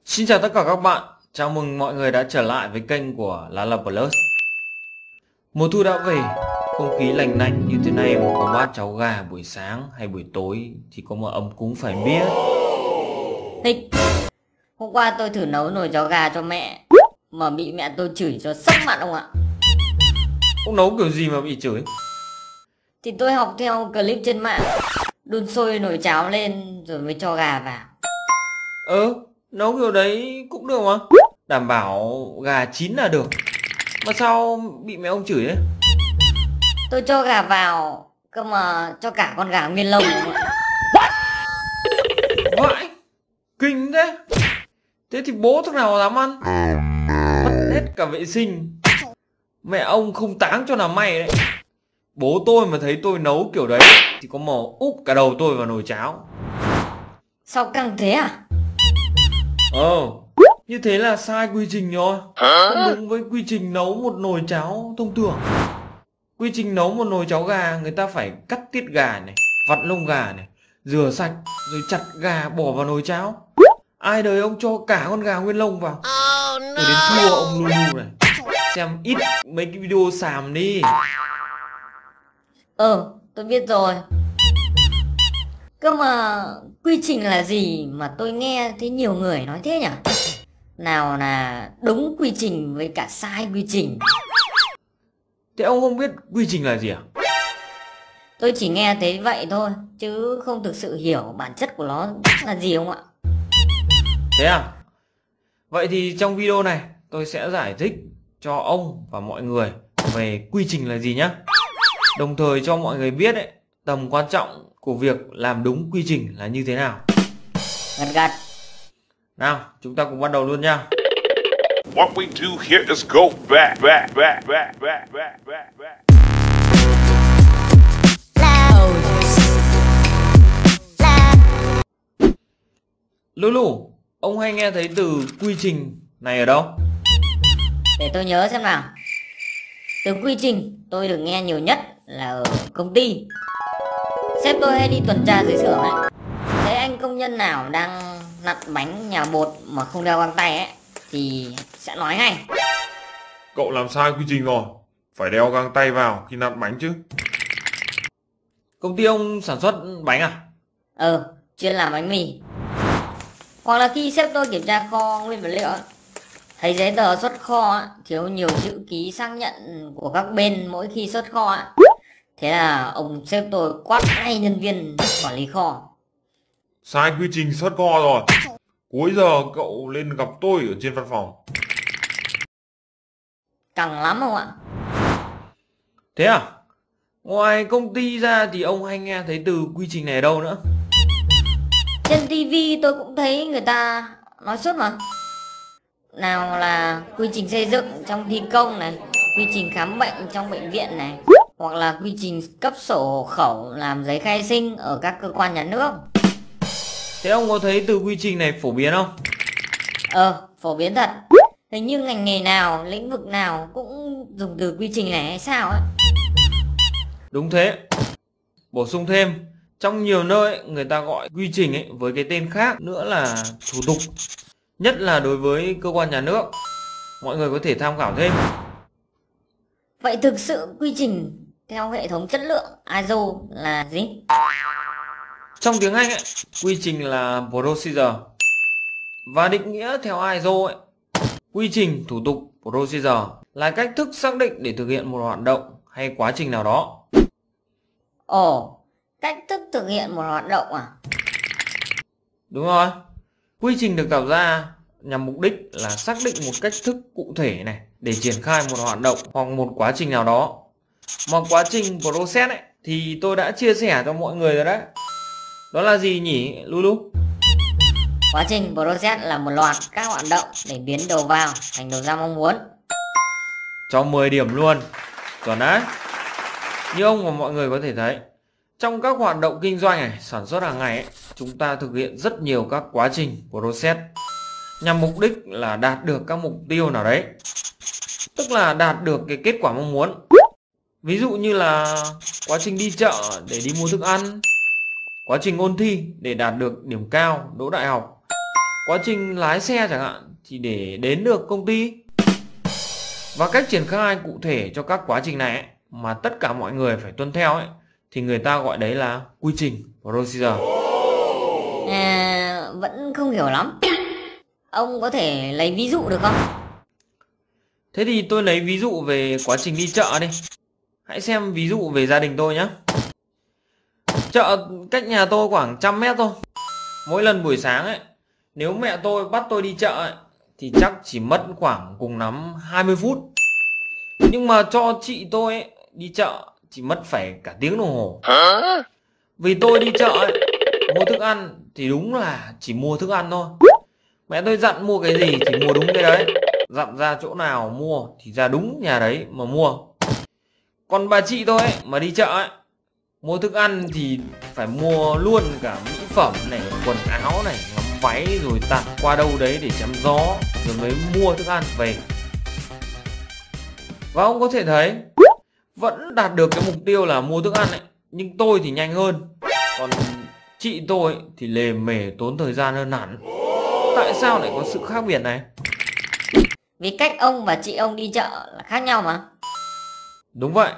Xin chào tất cả các bạn, chào mừng mọi người đã trở lại với kênh của Lala Plus. Mùa thu đã về, không khí lành lạnh như thế này mà có bát cháo gà buổi sáng hay buổi tối thì có một ấm cúng phải biết. Thích. Hôm qua tôi thử nấu nồi cháo gà cho mẹ mà bị mẹ tôi chửi cho sốc mặt ông ạ. Ông nấu kiểu gì mà bị chửi? Thì tôi học theo clip trên mạng, đun sôi nồi cháo lên rồi mới cho gà vào. Nấu kiểu đấy cũng được mà, đảm bảo gà chín là được. Mà sao bị mẹ ông chửi đấy? Tôi cho gà vào cơ mà cho cả con gà nguyên lông. Vãi, kinh thế. Thế thì bố thằng nào dám ăn? Mất hết cả vệ sinh. Mẹ ông không táng cho là may đấy. Bố tôi mà thấy tôi nấu kiểu đấy thì có mò úp cả đầu tôi vào nồi cháo. Sao căng thế à? Như thế là sai quy trình rồi. Không đúng với quy trình nấu một nồi cháo thông thường. Quy trình nấu một nồi cháo gà, người ta phải cắt tiết gà này, vặn lông gà này, rửa sạch rồi chặt gà bỏ vào nồi cháo. Ai đời ông cho cả con gà nguyên lông vào. Tôi đến thua ông Lulu này. Xem ít mấy cái video xàm đi. Tôi biết rồi. Cơ mà quy trình là gì mà tôi nghe thấy nhiều người nói thế nhỉ? Nào là đúng quy trình với cả sai quy trình. Thế ông không biết quy trình là gì à? Tôi chỉ nghe thấy vậy thôi, chứ không thực sự hiểu bản chất của nó là gì không ạ? Thế à? Vậy thì trong video này tôi sẽ giải thích cho ông và mọi người về quy trình là gì nhé. Đồng thời cho mọi người biết đấy, tầm quan trọng của việc làm đúng quy trình là như thế nào. Gật. Nào, chúng ta cùng bắt đầu luôn nha. What we do here is go back. Lulu, ông hay nghe thấy từ quy trình này ở đâu? Để tôi nhớ xem nào. Từ quy trình tôi được nghe nhiều nhất là ở công ty. Sếp tôi hay đi tuần tra dưới xưởng ấy. Thấy anh công nhân nào đang nặn bánh nhà bột mà không đeo găng tay ấy thì sẽ nói ngay: Cậu làm sai quy trình rồi, phải đeo găng tay vào khi nặn bánh chứ. Công ty ông sản xuất bánh à? Chuyên làm bánh mì. Hoặc là khi sếp tôi kiểm tra kho nguyên vật liệu, thấy giấy tờ xuất kho thiếu nhiều chữ ký xác nhận của các bên mỗi khi xuất kho. Thế là ông sếp tôi quát ngay nhân viên quản lý kho: Sai quy trình xuất kho rồi. Cuối giờ cậu lên gặp tôi ở trên văn phòng. Căng lắm không ạ? Thế à? Ngoài công ty ra thì ông hay nghe thấy từ quy trình này ở đâu nữa? Trên TV tôi cũng thấy người ta nói suốt mà. Nào là quy trình xây dựng trong thi công này, quy trình khám bệnh trong bệnh viện này, hoặc là quy trình cấp sổ hộ khẩu làm giấy khai sinh ở các cơ quan nhà nước. Thế ông có thấy từ quy trình này phổ biến không? Phổ biến thật. Hình như ngành nghề nào, lĩnh vực nào cũng dùng từ quy trình này hay sao ấy. Đúng thế. Bổ sung thêm, trong nhiều nơi người ta gọi quy trình ấy với cái tên khác nữa là thủ tục. Nhất là đối với cơ quan nhà nước. Mọi người có thể tham khảo thêm. Vậy thực sự quy trình theo hệ thống chất lượng ISO là gì? Trong tiếng Anh ấy, quy trình là procedure. Và định nghĩa theo ISO ấy, quy trình, thủ tục, procedure là cách thức xác định để thực hiện một hoạt động hay quá trình nào đó. Cách thức thực hiện một hoạt động à? Đúng rồi. Quy trình được tạo ra nhằm mục đích là xác định một cách thức cụ thể này để triển khai một hoạt động hoặc một quá trình nào đó. Mà quá trình process ấy thì tôi đã chia sẻ cho mọi người rồi đấy. Đó là gì nhỉ Lulu? Quá trình process là một loạt các hoạt động để biến đầu vào thành đầu ra mong muốn. Cho 10 điểm luôn. Chuẩn đấy. Như ông và mọi người có thể thấy, trong các hoạt động kinh doanh này, sản xuất hàng ngày ấy, chúng ta thực hiện rất nhiều các quá trình process nhằm mục đích là đạt được các mục tiêu nào đấy. Tức là đạt được cái kết quả mong muốn. Ví dụ như là quá trình đi chợ để đi mua thức ăn, quá trình ôn thi để đạt được điểm cao, đỗ đại học, quá trình lái xe chẳng hạn thì để đến được công ty. Và cách triển khai cụ thể cho các quá trình này ấy, mà tất cả mọi người phải tuân theo ấy, thì người ta gọi đấy là quy trình procedure. Vẫn không hiểu lắm. Ông có thể lấy ví dụ được không? Thế thì tôi lấy ví dụ về quá trình đi chợ đi. Hãy xem ví dụ về gia đình tôi nhé. Chợ cách nhà tôi khoảng 100 mét thôi. Mỗi lần buổi sáng ấy, nếu mẹ tôi bắt tôi đi chợ ấy, thì chắc chỉ mất khoảng cùng lắm 20 phút. Nhưng mà cho chị tôi ấy, đi chợ chỉ mất phải cả tiếng đồng hồ. Vì tôi đi chợ ấy, mua thức ăn thì đúng là chỉ mua thức ăn thôi. Mẹ tôi dặn mua cái gì thì mua đúng cái đấy. Dặn ra chỗ nào mua thì ra đúng nhà đấy mà mua. Còn bà chị tôi ấy, mà đi chợ ấy, mua thức ăn thì phải mua luôn cả mỹ phẩm này, quần áo này, ngắm váy, rồi tạt qua đâu đấy để chém gió, rồi mới mua thức ăn về. Và ông có thể thấy vẫn đạt được cái mục tiêu là mua thức ăn ấy, nhưng tôi thì nhanh hơn. Còn chị tôi thì lề mề tốn thời gian hơn hẳn. Tại sao lại có sự khác biệt này? Vì cách ông và chị ông đi chợ là khác nhau mà. Đúng vậy.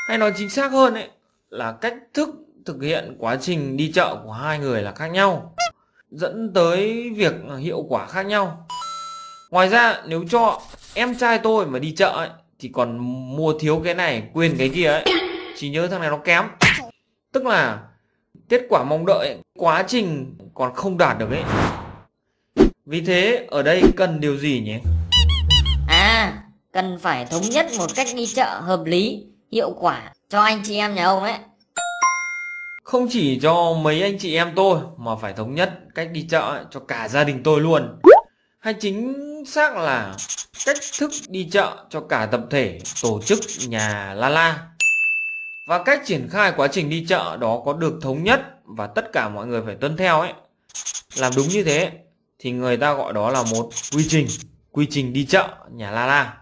Hay nói chính xác hơn ấy, là cách thức thực hiện quá trình đi chợ của hai người là khác nhau, dẫn tới việc hiệu quả khác nhau. Ngoài ra nếu cho em trai tôi mà đi chợ ấy, thì còn mua thiếu cái này quên cái kia ấy, chỉ nhớ thằng này nó kém. Tức là kết quả mong đợi ấy, quá trình còn không đạt được ấy. Vì thế ở đây cần điều gì nhỉ? Cần phải thống nhất một cách đi chợ hợp lý, hiệu quả cho anh chị em nhà ông ấy. Không chỉ cho mấy anh chị em tôi mà phải thống nhất cách đi chợ ấy, cho cả gia đình tôi luôn. Hay chính xác là cách thức đi chợ cho cả tập thể tổ chức nhà Lala. Và cách triển khai quá trình đi chợ đó có được thống nhất và tất cả mọi người phải tuân theo ấy. Làm đúng như thế thì người ta gọi đó là một quy trình đi chợ nhà Lala.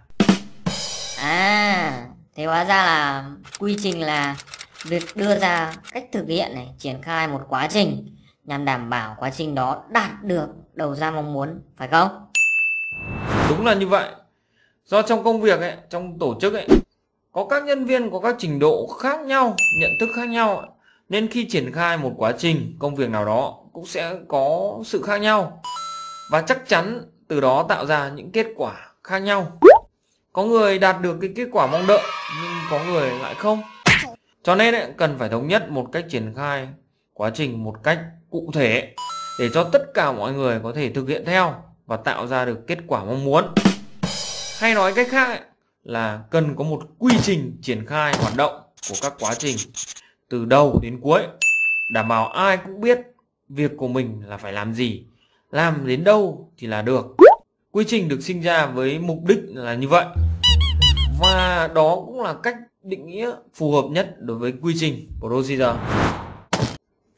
Thế hóa ra là quy trình là việc đưa ra cách thực hiện này, triển khai một quá trình nhằm đảm bảo quá trình đó đạt được đầu ra mong muốn, phải không? Đúng là như vậy. Do trong công việc ấy, trong tổ chức ấy, có các nhân viên có các trình độ khác nhau, nhận thức khác nhau, nên khi triển khai một quá trình công việc nào đó cũng sẽ có sự khác nhau. Và chắc chắn từ đó tạo ra những kết quả khác nhau. Có người đạt được cái kết quả mong đợi nhưng có người lại không. Cho nên ấy, cần phải thống nhất một cách triển khai quá trình một cách cụ thể để cho tất cả mọi người có thể thực hiện theo và tạo ra được kết quả mong muốn. Hay nói cách khác ấy, là cần có một quy trình triển khai hoạt động của các quá trình từ đầu đến cuối, đảm bảo ai cũng biết việc của mình là phải làm gì, làm đến đâu thì là được. Quy trình được sinh ra với mục đích là như vậy. Và đó cũng là cách định nghĩa phù hợp nhất đối với quy trình procedure.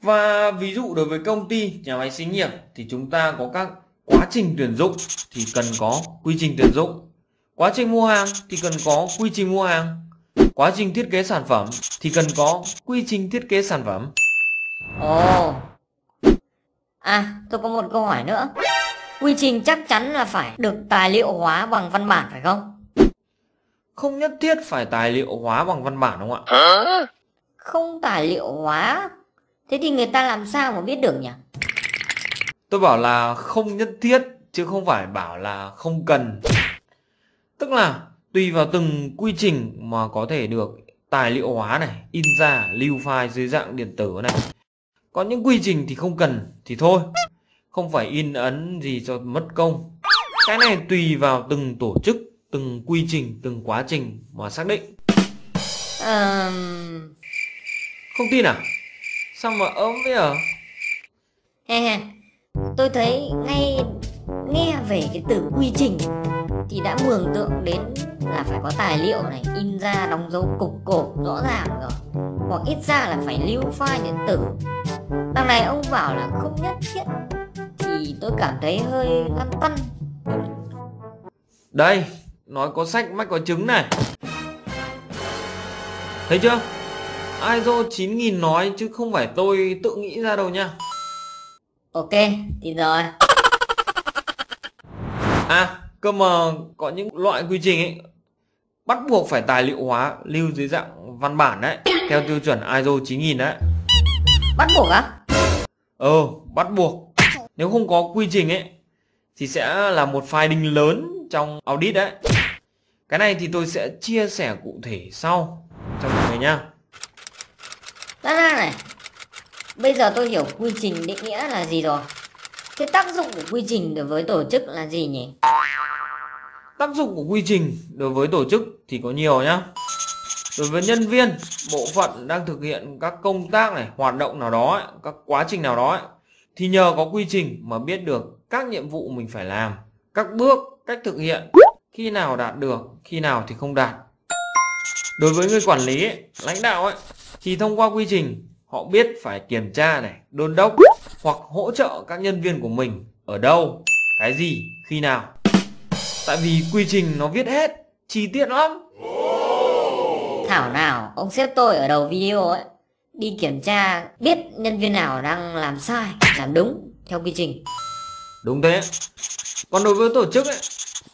Và ví dụ đối với công ty, nhà máy xí nghiệp thì chúng ta có các quá trình tuyển dụng thì cần có quy trình tuyển dụng. Quá trình mua hàng thì cần có quy trình mua hàng. Quá trình thiết kế sản phẩm thì cần có quy trình thiết kế sản phẩm. Tôi có một câu hỏi nữa. Quy trình chắc chắn là phải được tài liệu hóa bằng văn bản phải không? Không nhất thiết phải tài liệu hóa bằng văn bản đúng không ạ? Không tài liệu hóa? Thế thì người ta làm sao mà biết được nhỉ? Tôi bảo là không nhất thiết chứ không phải bảo là không cần. Tức là tùy vào từng quy trình mà có thể được tài liệu hóa này, in ra, lưu file dưới dạng điện tử này. Có những quy trình thì không cần thì thôi, không phải in ấn gì cho mất công. Cái này tùy vào từng tổ chức, từng quy trình, từng quá trình mà xác định. Không tin à? Sao mà ấm vậy hả? Tôi thấy ngay nghe về cái từ quy trình thì đã mường tượng đến là phải có tài liệu này, in ra đóng dấu cục cộp rõ ràng rồi, hoặc ít ra là phải lưu file điện tử. Đằng này ông bảo là không nhất thiết thì tôi cảm thấy hơi lăn tăn. Đây, nói có sách mách có trứng này. Thấy chưa? ISO 9000 nói chứ không phải tôi tự nghĩ ra đâu nha. Ok, thì rồi. À, cơ mà có những loại quy trình ấy bắt buộc phải tài liệu hóa, lưu dưới dạng văn bản đấy, theo tiêu chuẩn ISO 9000 đấy. Bắt buộc á? Bắt buộc. Nếu không có quy trình ấy thì sẽ là một file đinh lớn trong audit đấy. Cái này thì tôi sẽ chia sẻ cụ thể sau cho mọi người nhá. Ra này, bây giờ tôi hiểu quy trình định nghĩa là gì rồi. Thế tác dụng của quy trình đối với tổ chức là gì nhỉ? Tác dụng của quy trình đối với tổ chức thì có nhiều nhá. Đối với nhân viên, bộ phận đang thực hiện các công tác này, hoạt động nào đó ấy, các quá trình nào đó ấy, thì nhờ có quy trình mà biết được các nhiệm vụ mình phải làm, các bước, cách thực hiện, khi nào đạt được, khi nào thì không đạt. Đối với người quản lý ấy, lãnh đạo ấy, thì thông qua quy trình họ biết phải kiểm tra này, đôn đốc hoặc hỗ trợ các nhân viên của mình ở đâu, cái gì, khi nào. Tại vì quy trình nó viết hết, chi tiết lắm. Thảo nào ông sếp tôi ở đầu video ấy đi kiểm tra biết nhân viên nào đang làm sai, làm đúng theo quy trình. Đúng thế. Còn đối với tổ chức ấy,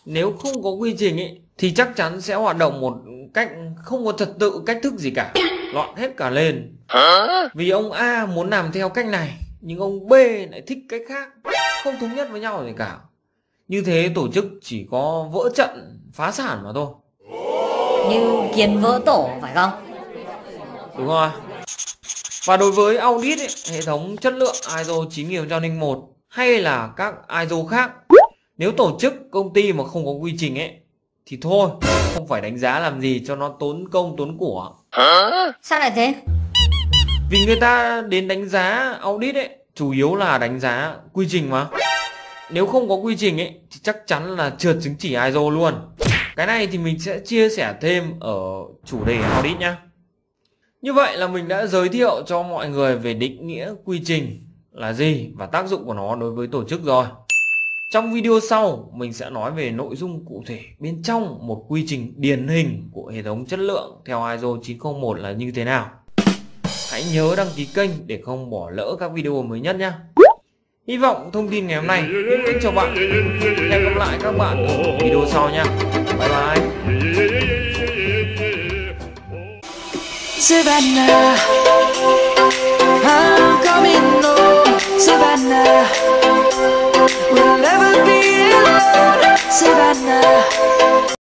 nếu không có quy trình ấy thì chắc chắn sẽ hoạt động một cách không có trật tự, cách thức gì cả, loạn hết cả lên. Vì ông A muốn làm theo cách này nhưng ông B lại thích cách khác, không thống nhất với nhau gì cả. Như thế tổ chức chỉ có vỡ trận, phá sản mà thôi. Như kiến vỡ tổ phải không? Đúng rồi. Và đối với audit ấy, hệ thống chất lượng ISO 9001 hay là các ISO khác, nếu tổ chức công ty mà không có quy trình ấy thì thôi, không phải đánh giá làm gì cho nó tốn công tốn của. Sao lại thế? Vì người ta đến đánh giá audit ấy chủ yếu là đánh giá quy trình mà. Nếu không có quy trình ấy thì chắc chắn là trượt chứng chỉ ISO luôn. Cái này thì mình sẽ chia sẻ thêm ở chủ đề audit nhá. Như vậy là mình đã giới thiệu cho mọi người về định nghĩa quy trình là gì và tác dụng của nó đối với tổ chức rồi. Trong video sau mình sẽ nói về nội dung cụ thể bên trong một quy trình điển hình của hệ thống chất lượng theo ISO 9001 là như thế nào. Hãy nhớ đăng ký kênh để không bỏ lỡ các video mới nhất nhé. Hy vọng thông tin ngày hôm nay hữu ích cho bạn. Hẹn gặp lại các bạn ở video sau nha. Bye bye. Savannah.